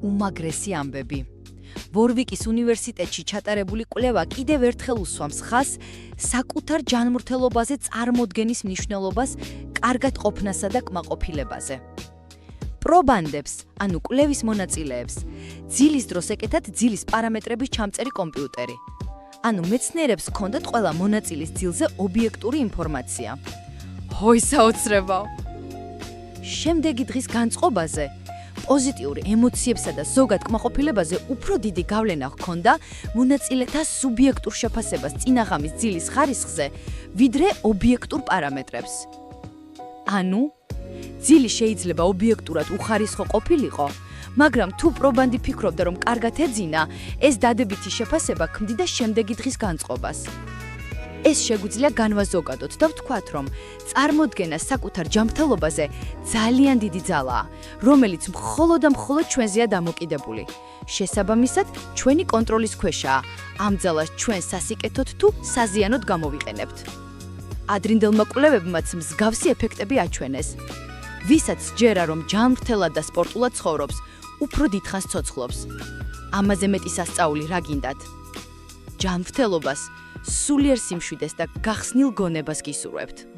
უმაგრესი ამბები. ვორვიკის უნივერსიტეტში ჩატარებული კვლევა კიდევ ერთხელ უსვამს ხაზს საკუთარ ჯანმრთელობაზე წარმოდგენის მნიშვნელობას კარგად ყოფნასა და კმაყოფილებაზე. პრობანდებს, ანუ კვლევის მონაწილეებს, ძილის დროს ეკეთათ ძილის პარამეტრების ჩამწერი კომპიუტერი. ანუ მეცნიერებს ჰქონდათ ყველა მონაწილის ძილზე ობიექტური ინფორმაცია. ჰოი საოცრებო! შემდეგი დღის განწყობაზე პოზიტიური ემოციებსა და ზოგად კმაყოფილებაზე უფრო დიდი გავლენა ჰქონდა მონაწილეთა სუბიექტურ შეფასებას წინაღამის ძილის ხარისხზე, ვიდრე ობიექტურ პარამეტრებს. ანუ, ძილი შეიძლება ობიექტურად უხარისხო ყოფილიყო, მაგრამ თუ პრობანდი ფიქრობდა, რომ კარგად ეძინა, ეს დადებითი შეფასება ქმდიდა შემდეგი დღის განწყობას. ეს შეგვიძლია განვაზოგადოთ და ვთქვათ, რომ წარმოდგენა საკუთარ ჯანმრთელობაზე ძალიან დიდი ძალაა, რომელიც მხოლოდ და მხოლოდ ჩვენზეა დამოკიდებული. შესაბამისად, ჩვენი კონტროლის ქვეშაა. ამ ძალას ჩვენ სასიკეთოდ თუ საზიანოდ გამოვიყენებთ. ადრინდელმა კვლევებმაც მსგავსი ეფექტები აჩვენეს. ვისაც სჯერა, რომ ჯანმრთელად და სპორტულად ცხოვრობს, უფრო დიდხანს ცოცხლობს. ამაზე მეტი სასწაული რა გინდათ? ჯანმრთელობას, სულიერ სიმშვიდეს და გახსნილ გონებას გისურვებთ.